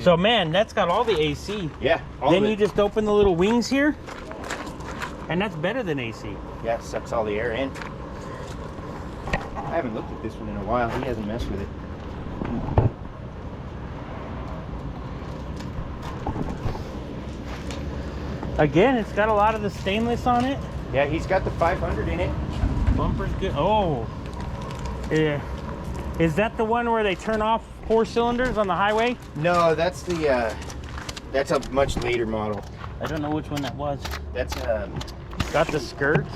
Speaker 1: So man, that's got all the AC.
Speaker 2: Yeah.
Speaker 1: Then you just open the little wings here, and that's better than AC.
Speaker 2: Yeah, it sucks all the air in. I haven't looked at this one in a while. He hasn't messed with it.
Speaker 1: Again, it's got a lot of the stainless on it.
Speaker 2: Yeah, he's got the 500 in it.
Speaker 1: Bumper's good. Oh, yeah. Is that the one where they turn off 4 cylinders on the highway?
Speaker 2: No, that's the that's a much later model.
Speaker 1: I don't know which one that was.
Speaker 2: That's
Speaker 1: Got the skirts.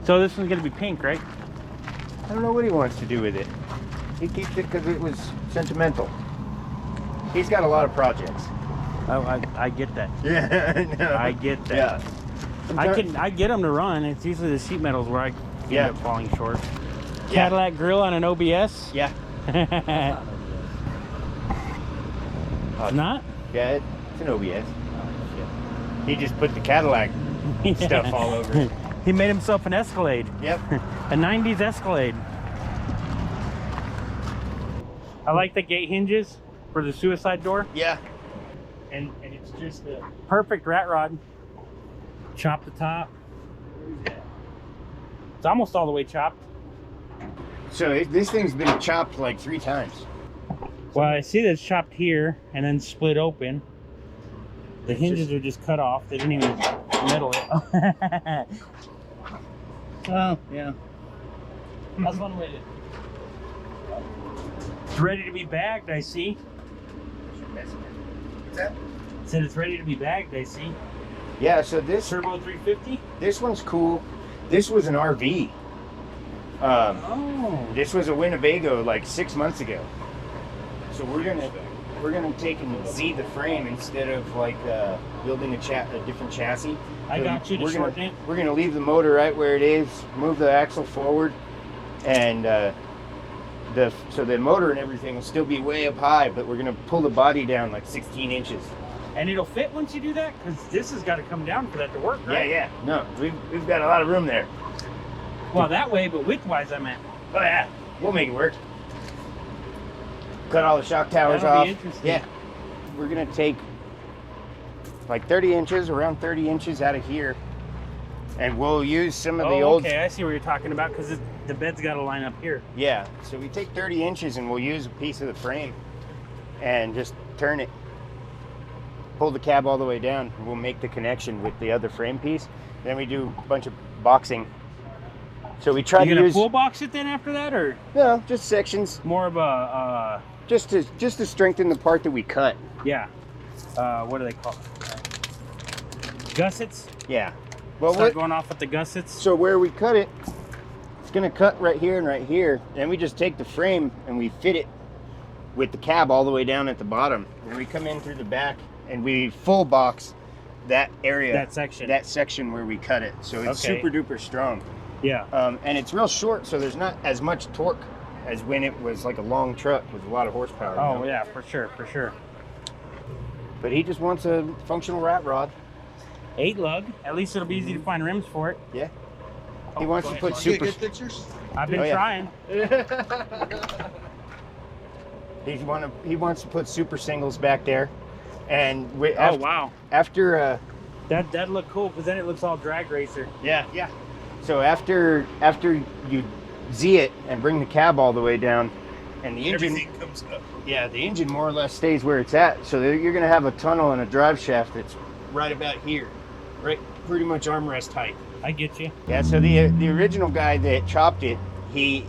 Speaker 1: So this one's gonna be pink, right?
Speaker 2: I don't know what he wants to do with it. He keeps it because it was sentimental. He's got a lot of projects.
Speaker 1: Oh, I get that.
Speaker 2: Yeah, no.
Speaker 1: I get that.
Speaker 2: Yeah.
Speaker 1: I get them to run. It's usually the sheet metals where I end up falling short.
Speaker 2: Yeah.
Speaker 1: Cadillac grill on an OBS.
Speaker 2: Yeah.
Speaker 1: Not?
Speaker 2: Yeah, it's an OBS. He just put the Cadillac stuff all over it.
Speaker 1: He made himself an Escalade.
Speaker 2: Yep.
Speaker 1: A 90s Escalade. I like the gate hinges for the suicide door.
Speaker 2: Yeah.
Speaker 1: And it's just a perfect rat rod. Chop the top. It's almost all the way chopped.
Speaker 2: So this thing's been chopped like 3 times.
Speaker 1: Well, I see that it's chopped here and then split open. The hinges are just cut off. They didn't even metal it. Oh, yeah. That's one way to... It's ready to be bagged, I see.
Speaker 2: What's that?
Speaker 1: Said it's ready to be bagged, I see.
Speaker 2: Yeah, so this
Speaker 1: Turbo 350?
Speaker 2: this one's cool. This was an RV.
Speaker 1: Oh.
Speaker 2: This was a Winnebago like 6 months ago. So we're gonna take and Z the frame instead of like building a different chassis.
Speaker 1: I got you to shorten it.
Speaker 2: We're gonna leave the motor right where it is, move the axle forward, and so the motor and everything will still be way up high, but we're gonna pull the body down like 16 inches.
Speaker 1: And it'll fit once you do that? Because this has got to come down for that to work, right?
Speaker 2: Yeah. No, we've got a lot of room there.
Speaker 1: Well, that way, but width-wise, I meant.
Speaker 2: Oh yeah, we'll make it work. Cut all the shock towers
Speaker 1: That'll
Speaker 2: off.
Speaker 1: be interesting.
Speaker 2: Yeah. We're gonna take like 30 inches, around 30 inches out of here, and we'll use some of the old...
Speaker 1: Okay, I see what you're talking about, because the bed's got to line up here.
Speaker 2: Yeah, so we take 30 inches and we'll use a piece of the frame and just turn it, pull the cab all the way down, and we'll make the connection with the other frame piece. Then we do a bunch of boxing. So we try
Speaker 1: You
Speaker 2: to
Speaker 1: gonna
Speaker 2: use...
Speaker 1: full box it then after that, or
Speaker 2: No, just sections,
Speaker 1: more of a,
Speaker 2: just to strengthen the part that we cut.
Speaker 1: yeah, what do they call it? Gussets?
Speaker 2: Yeah. Well,
Speaker 1: Start going off with the gussets?
Speaker 2: so where we cut it, it's gonna cut right here and right here. Then we just take the frame and we fit it with the cab all the way down at the bottom. And we come in through the back and we full box that area.
Speaker 1: That section.
Speaker 2: That section where we cut it. So it's
Speaker 1: Okay.
Speaker 2: super duper strong.
Speaker 1: Yeah.
Speaker 2: And it's real short, so there's not as much torque as when it was like a long truck with a lot of horsepower. you
Speaker 1: Oh,
Speaker 2: know?
Speaker 1: yeah, for sure, for sure.
Speaker 2: But he just wants a functional rat rod.
Speaker 1: 8 lug. At least it'll be easy to find rims for it.
Speaker 2: Yeah. He wants to
Speaker 1: go
Speaker 2: put
Speaker 1: ahead.
Speaker 2: super...
Speaker 4: pictures?
Speaker 1: I've been
Speaker 2: Oh, yeah.
Speaker 1: trying.
Speaker 2: He wants to put super singles back there. And
Speaker 1: Oh, wow.
Speaker 2: after
Speaker 1: That'd look cool, because then it looks all drag racer.
Speaker 2: yeah. So after you Z it and bring the cab all the way down, and the engine,
Speaker 4: Everything comes up.
Speaker 2: yeah, the engine more or less stays where it's at. So you're gonna have a tunnel and a drive shaft that's right about here, right, pretty much armrest height.
Speaker 1: I get you.
Speaker 2: Yeah. So the original guy that chopped it, he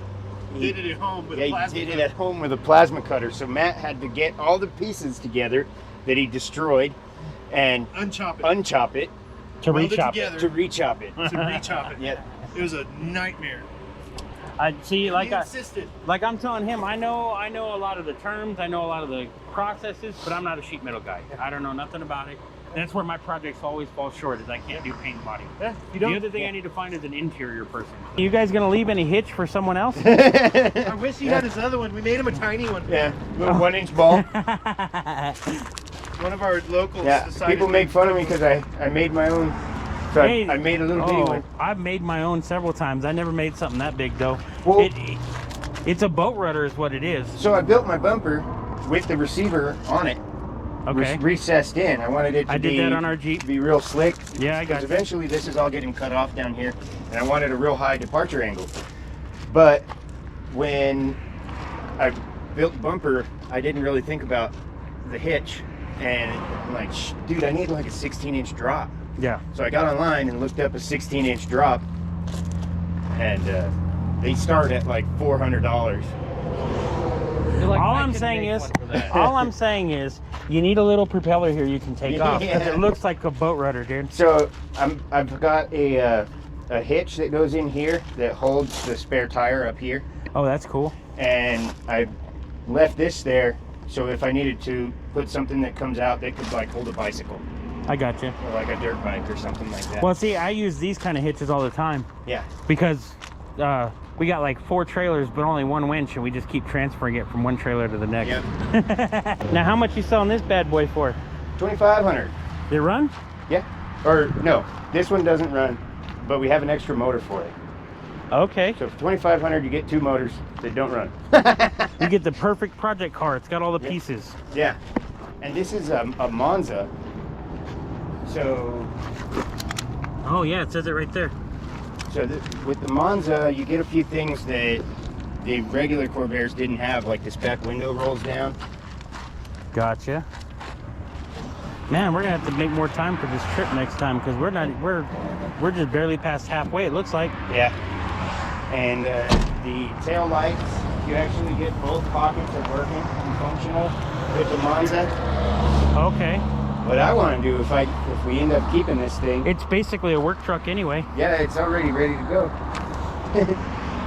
Speaker 4: Did it at home with a
Speaker 2: he
Speaker 4: plasma
Speaker 2: did it
Speaker 4: cutter.
Speaker 2: at home with a plasma cutter. So Matt had to get all the pieces together that he destroyed and
Speaker 4: Unchop it.
Speaker 2: unchop it
Speaker 1: To
Speaker 4: Weld it
Speaker 1: rechop it.
Speaker 4: together.
Speaker 2: to rechop it.
Speaker 4: To rechop it.
Speaker 2: Yeah.
Speaker 4: It was a nightmare.
Speaker 1: I see, like
Speaker 4: He insisted.
Speaker 1: like I'm telling him, I know a lot of the terms, I know a lot of the processes, but I'm not a sheet metal guy. I don't know nothing about it. That's where my projects always fall short, is I can't do paint and body.
Speaker 4: Yeah, you
Speaker 1: The
Speaker 4: don't.
Speaker 1: other thing I need to find is an interior person. You guys gonna leave any hitch for someone else?
Speaker 4: I wish he had his other one. We made him a tiny one.
Speaker 2: Yeah, little 1-inch ball.
Speaker 4: One of our locals
Speaker 2: Yeah,
Speaker 4: decided
Speaker 2: people
Speaker 4: to
Speaker 2: make fun of me because I made my own. So
Speaker 1: Hey,
Speaker 2: I made a little bitty one.
Speaker 1: I've made my own several times. I never made something that big though.
Speaker 2: Well-
Speaker 1: It's a boat rudder is what it is.
Speaker 2: So I built my bumper with the receiver on it.
Speaker 1: Okay.
Speaker 2: Recessed in. I wanted it to
Speaker 1: I did that on our Jeep.
Speaker 2: be real slick.
Speaker 1: Yeah, I got
Speaker 2: Because
Speaker 1: you.
Speaker 2: eventually this is all getting cut off down here, and I wanted a real high departure angle. But when I built the bumper, I didn't really think about the hitch, and I'm like, dude, I need like a 16-inch drop.
Speaker 1: Yeah.
Speaker 2: So I got online and looked up a 16-inch drop, and they start at like $400.
Speaker 3: Like,
Speaker 1: All
Speaker 3: I
Speaker 1: I'm
Speaker 3: could
Speaker 1: saying
Speaker 3: make
Speaker 1: is,
Speaker 3: one for that.
Speaker 1: all I'm saying is, you need a little propeller here you can take off because
Speaker 2: Yeah.
Speaker 1: it looks like a boat rudder, dude.
Speaker 2: So I've got a hitch that goes in here that holds the spare tire up here,
Speaker 1: Oh, that's cool.
Speaker 2: and I left this there so if I needed to put something that comes out that could like hold a bicycle
Speaker 1: I got you.
Speaker 2: or like a dirt bike or something like that.
Speaker 1: Well, see, I use these kind of hitches all the time
Speaker 2: Yeah.
Speaker 1: because we got like 4 trailers, but only 1 winch, and we just keep transferring it from one trailer to the next.
Speaker 2: Yep.
Speaker 1: Now, how much you selling this bad boy for?
Speaker 2: 2,500.
Speaker 1: Did it run?
Speaker 2: Yeah. Or no, this one doesn't run, but we have an extra motor for it.
Speaker 1: Okay.
Speaker 2: So for 2,500, you get 2 motors that don't run.
Speaker 1: You get the perfect project car. It's got all the pieces.
Speaker 2: Yeah. And this is a Monza. So
Speaker 1: Oh yeah, it says it right there.
Speaker 2: with the Monza, you get a few things that the regular Corbairs didn't have, like this back window rolls down.
Speaker 1: Gotcha. Man, we're gonna have to make more time for this trip next time because we're just barely past halfway. It looks like.
Speaker 2: Yeah. And the tail lights, you actually get both pockets are working and functional with the Monza.
Speaker 1: Okay.
Speaker 2: What I want to do if we end up keeping this thing,
Speaker 1: It's basically a work truck anyway.
Speaker 2: yeah, it's already ready to go.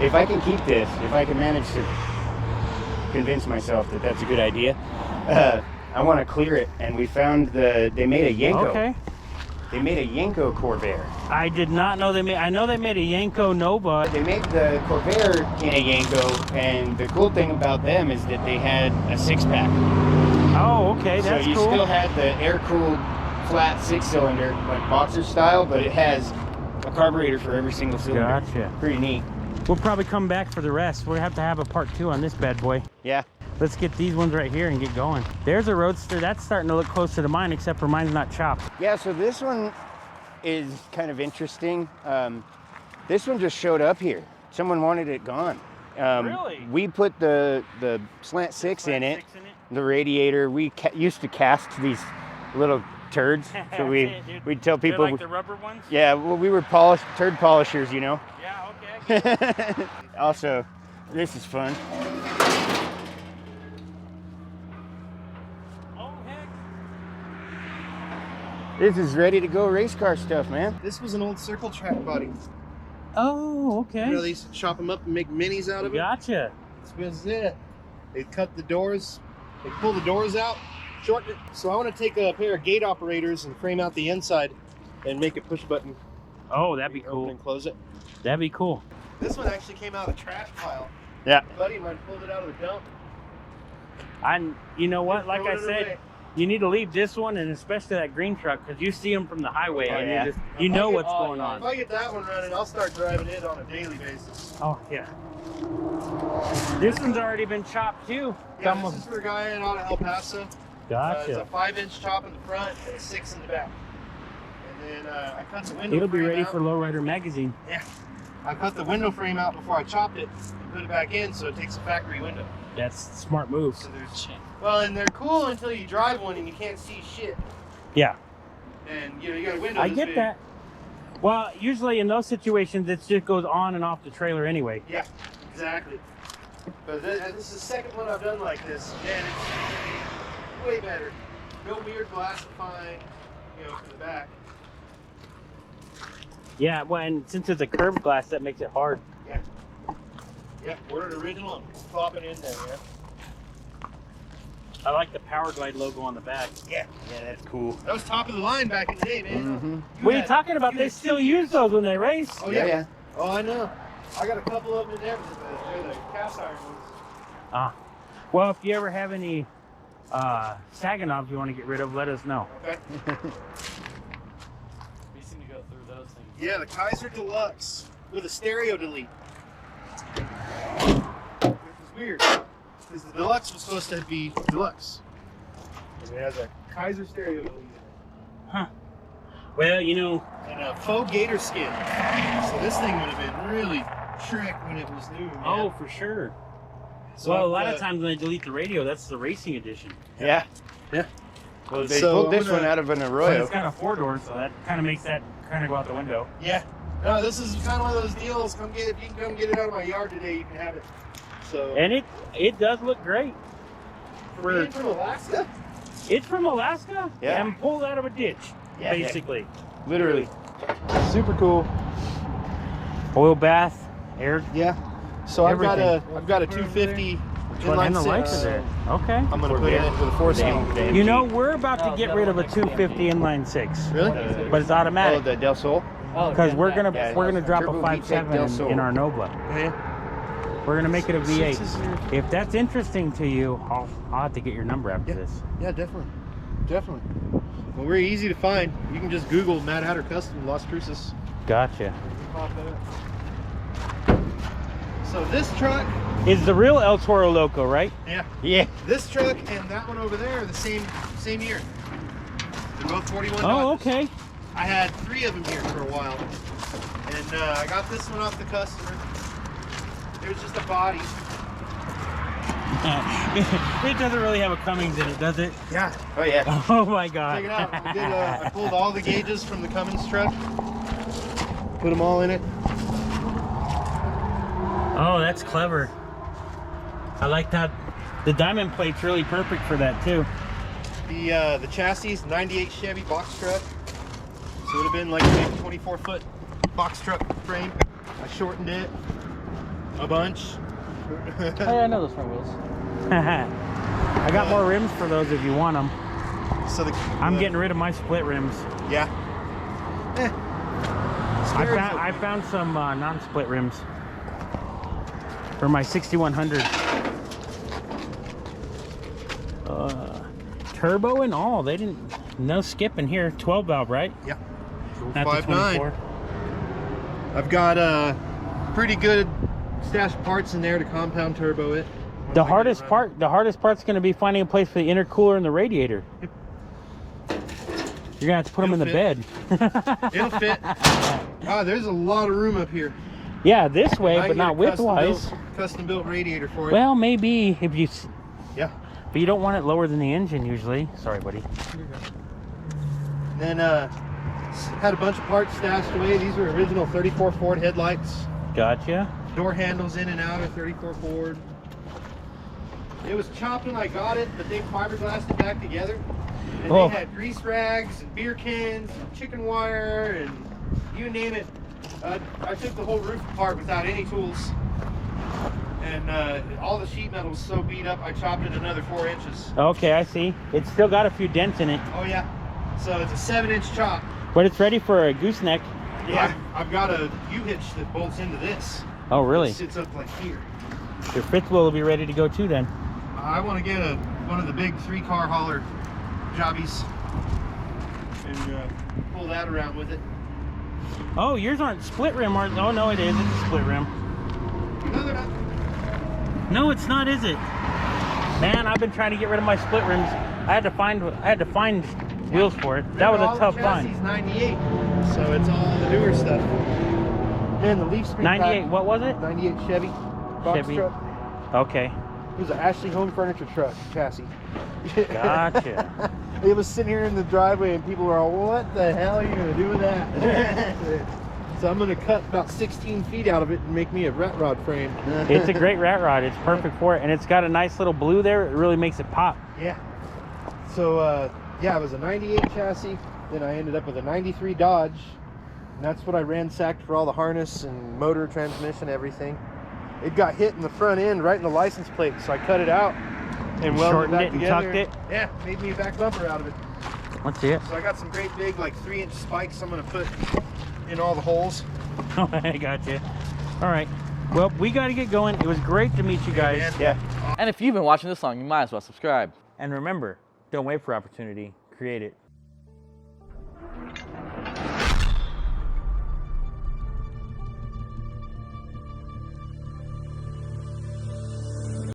Speaker 2: If I can keep this, if I can manage to convince myself that that's a good idea, I want to clear it. And we found they made a Yenko.
Speaker 1: Okay.
Speaker 2: They made a Yenko Corvair.
Speaker 1: I did not know they made. I know they made a Yenko Nova.
Speaker 2: They made the Corvair in a Yenko, and the cool thing about them is that they had a 6-pack.
Speaker 1: Oh, okay, that's
Speaker 2: so you
Speaker 1: cool.
Speaker 2: still had the air-cooled flat 6-cylinder, like boxer style, but it has a carburetor for every single cylinder.
Speaker 1: Gotcha.
Speaker 2: Pretty neat.
Speaker 1: We'll probably come back for the rest. We'll have to have a part 2 on this bad boy.
Speaker 2: Yeah.
Speaker 1: Let's get these ones right here and get going. There's a Roadster. That's starting to look closer to mine, except for mine's not chopped.
Speaker 2: Yeah, so this one is kind of interesting. This one just showed up here. Someone wanted it gone.
Speaker 1: Really?
Speaker 2: We put the slant 6 in it. The radiator, we used to cast these little turds. So we'd tell people,
Speaker 1: like the rubber ones?
Speaker 2: yeah, well, we were turd polishers, you know.
Speaker 1: Yeah, okay.
Speaker 2: Also, this is fun.
Speaker 1: Oh, heck.
Speaker 2: This is ready to go race car stuff, man.
Speaker 4: This was an old circle track body.
Speaker 1: Oh, okay.
Speaker 4: You know, they used to chop them up and make minis out of it.
Speaker 1: Gotcha.
Speaker 4: This was it. They cut the doors, they pull the doors out, shorten it. So I want to take a pair of gate operators and frame out the inside and make a push button.
Speaker 1: Oh, that'd be
Speaker 4: Open
Speaker 1: cool.
Speaker 4: and close it.
Speaker 1: That'd be cool.
Speaker 4: This one actually came out of the trash pile.
Speaker 2: Yeah.
Speaker 4: My buddy might have pulled it out of the dump.
Speaker 1: You know what? Like I
Speaker 4: Throwing it
Speaker 1: said,
Speaker 4: away.
Speaker 1: you need to leave this one and especially that green truck because you see them from the highway
Speaker 2: Oh,
Speaker 1: and
Speaker 2: yeah.
Speaker 1: you know
Speaker 4: If I
Speaker 1: what's
Speaker 4: get-
Speaker 1: going
Speaker 4: If
Speaker 1: on.
Speaker 4: I get that one running, I'll start driving it on a daily basis.
Speaker 1: Oh yeah. This one's already been chopped too.
Speaker 4: Yeah,
Speaker 1: Come
Speaker 4: this
Speaker 1: on.
Speaker 4: is for a guy out of El Paso. It's
Speaker 1: Gotcha.
Speaker 4: a 5-inch chop in the front and a 6 in the back. And then I cut the window
Speaker 1: It'll be
Speaker 4: frame
Speaker 1: ready
Speaker 4: out.
Speaker 1: for Lowrider magazine.
Speaker 4: Yeah. I cut the window frame out before I chopped it and put it back in so it takes a factory window.
Speaker 1: That's a smart move.
Speaker 4: So there's well, and they're cool until you drive one and you can't see shit.
Speaker 1: Yeah,
Speaker 4: And you got a window.
Speaker 1: I
Speaker 4: this
Speaker 1: get
Speaker 4: big.
Speaker 1: that. Well, usually in those situations, it just goes on and off the trailer anyway.
Speaker 4: Yeah, exactly. But this is the second one I've done like this, and it's way better. No weird glassifying, for the back.
Speaker 1: Yeah, well, and since it's a curved glass, that makes it hard.
Speaker 4: Yeah. Yeah, ordered original and popping in there, yeah.
Speaker 1: I like the Power Glide logo on the back.
Speaker 4: Yeah.
Speaker 2: Yeah, that's cool.
Speaker 4: That was top of the line back in the day, man.
Speaker 2: Mm-hmm.
Speaker 1: What are you talking about? They still use those when they race.
Speaker 4: Oh,
Speaker 2: Yeah,
Speaker 4: yeah.
Speaker 2: yeah.
Speaker 4: Oh, I know. I got a couple of them in there, but they're the cast iron ones.
Speaker 1: Ah. Well, if you ever have any Saganobs you want to get rid of, let us know.
Speaker 4: Okay.
Speaker 3: We seem to go through those things.
Speaker 4: Yeah, the Kaiser Deluxe with a stereo delete. Which is weird, because the Deluxe was supposed to be Deluxe. And it has a Kaiser stereo delete in it.
Speaker 1: Huh. Well, you know,
Speaker 4: And a faux gator skin. So this thing would have been really trick when it was new, man.
Speaker 1: oh, for sure.
Speaker 4: So
Speaker 1: Well, a lot of times when I delete the radio, that's the racing edition.
Speaker 2: Yeah.
Speaker 4: Yeah.
Speaker 2: Well, they
Speaker 4: So
Speaker 2: pulled this
Speaker 4: I'm gonna-
Speaker 2: one out of an
Speaker 1: But
Speaker 2: Arroyo.
Speaker 1: it's got a 4-door, so that kind of makes that kind of go out the window.
Speaker 4: Yeah. No, this is kind of one of those deals. Come get it. If you can come get it out of my yard today, you can have it. So.
Speaker 1: And it does look great.
Speaker 4: For being from Alaska?
Speaker 1: It's from Alaska
Speaker 2: Yeah.
Speaker 1: and pulled out of a ditch,
Speaker 2: Yeah, yeah.
Speaker 1: basically.
Speaker 2: Literally.
Speaker 4: Super cool.
Speaker 1: Oil bath, air.
Speaker 4: Yeah. So I've got
Speaker 1: Everything.
Speaker 4: a 250
Speaker 1: And
Speaker 4: inline
Speaker 1: the lights are
Speaker 4: 6.
Speaker 1: there. Okay.
Speaker 4: I'm gonna put it in with a 4-speed.
Speaker 1: You know, we're about to get rid of a 250 inline 6,
Speaker 4: Really?
Speaker 1: but it's
Speaker 2: Oh,
Speaker 1: automatic
Speaker 2: the Del Sol?
Speaker 1: because we're gonna
Speaker 2: Yeah,
Speaker 1: drop a
Speaker 2: Turbo VTEC
Speaker 1: 5.7
Speaker 2: Del Sol.
Speaker 1: in our Nobla.
Speaker 4: Yeah.
Speaker 1: We're gonna make it a V8.
Speaker 4: Sixes are-
Speaker 1: If that's interesting to you, I'll have to get your number after this.
Speaker 4: Yeah, definitely. Definitely. Well, we're easy to find. You can just Google Mad Hatter Custom Las Cruces.
Speaker 1: Gotcha.
Speaker 4: Pop that up. So this truck,
Speaker 1: Is the real El Toro Loco, right?
Speaker 4: yeah,
Speaker 1: Yeah.
Speaker 4: this truck and that one over there are the same year. They're both 41
Speaker 1: Oh,
Speaker 4: Dodges.
Speaker 1: okay.
Speaker 4: I had 3 of them here for a while, and I got this one off the customer. It was just a body.
Speaker 1: It doesn't really have a Cummins in it, does it?
Speaker 4: Yeah.
Speaker 2: Oh, yeah.
Speaker 1: Oh my God.
Speaker 4: Check it out. I pulled all the gauges from the Cummins truck, put them all in it.
Speaker 1: Oh, that's clever. I like that. The diamond plate's really perfect for that too.
Speaker 4: The chassis, 98 Chevy box truck. So it would have been like a 24-foot box truck frame. I shortened it a bunch.
Speaker 3: Oh yeah, I know those front wheels.
Speaker 1: I got more rims for those if you want them.
Speaker 4: So
Speaker 1: I'm getting rid of my split rims.
Speaker 4: Yeah.
Speaker 1: I found some non-split rims for my 6100. Turbo and all. They didn't. No skipping here. 12 valve, right?
Speaker 4: Yeah.
Speaker 1: Not the
Speaker 4: 5.9.
Speaker 1: 24.
Speaker 4: I've got a pretty good stash of parts in there to compound turbo it.
Speaker 1: The hardest part's going to be finding a place for the intercooler and the radiator.
Speaker 4: Yep.
Speaker 1: You're gonna have to put them in the bed.
Speaker 4: It'll fit. Ah, there's a lot of room up here.
Speaker 1: Yeah, this way,
Speaker 4: I
Speaker 1: but
Speaker 4: can
Speaker 1: not
Speaker 4: get a
Speaker 1: width-wise.
Speaker 4: Custom built radiator for it.
Speaker 1: Well, maybe if you.
Speaker 4: Yeah.
Speaker 1: But you don't want it lower than the engine usually. Sorry, buddy.
Speaker 4: Then had a bunch of parts stashed away. These were original 34 Ford headlights.
Speaker 1: Gotcha.
Speaker 4: Door handles in and out of 34 Ford. It was chopped when I got it, but they fiberglassed it back together. And
Speaker 1: Oh.
Speaker 4: they had grease rags and beer cans and chicken wire and you name it. I took the whole roof apart without any tools. And all the sheet metal was so beat up, I chopped it another 4 inches.
Speaker 1: Okay, I see. It's still got a few dents in it,
Speaker 4: Oh yeah. So it's a 7-inch chop.
Speaker 1: but it's ready for a gooseneck.
Speaker 4: Yeah. I've got a U-hitch that bolts into this.
Speaker 1: Oh, really?
Speaker 4: It sits up like here.
Speaker 1: Your fifth wheel will be ready to go too then.
Speaker 4: I want to get one of the big 3-car hauler jobbies and pull that around with it.
Speaker 1: Oh, yours aren't split rim, are? Oh no, it is. It's a split rim.
Speaker 4: No, they're not.
Speaker 1: No, it's not, is it? Man, I've been trying to get rid of my split rims. I had to find wheels for it. That was a tough
Speaker 4: find.
Speaker 1: find.
Speaker 4: 98, so it's all the newer stuff. Man, the leaf spring
Speaker 1: 98.
Speaker 4: pack,
Speaker 1: What was it?
Speaker 4: 98 Chevy box
Speaker 1: Chevy.
Speaker 4: truck.
Speaker 1: Okay.
Speaker 4: It was an Ashley Home Furniture truck chassis.
Speaker 1: Gotcha.
Speaker 4: It was sitting here in the driveway and people were all, what the hell are you going to do with that? So I'm going to cut about 16 feet out of it and make me a rat rod frame.
Speaker 1: It's a great rat rod. It's perfect for it, and it's got a nice little blue there. It really makes it pop.
Speaker 4: Yeah. So, yeah, it was a 98 chassis. Then I ended up with a 93 Dodge. And that's what I ransacked for all the harness and motor, transmission, everything. it got hit in the front end, right in the license plate. So I cut it out and welded
Speaker 1: Shortened
Speaker 4: it back
Speaker 1: it and
Speaker 4: together.
Speaker 1: tucked it?
Speaker 4: Yeah, made me a back bumper out of it.
Speaker 1: Let's see it.
Speaker 4: So I got some great big, like 3-inch spikes I'm gonna put in all the holes.
Speaker 1: I got you. All right. Well, we got to get going. It was great to meet you guys.
Speaker 4: Yeah.
Speaker 3: And if you've been watching this long, you might as well subscribe.
Speaker 1: And remember, don't wait for opportunity. Create it.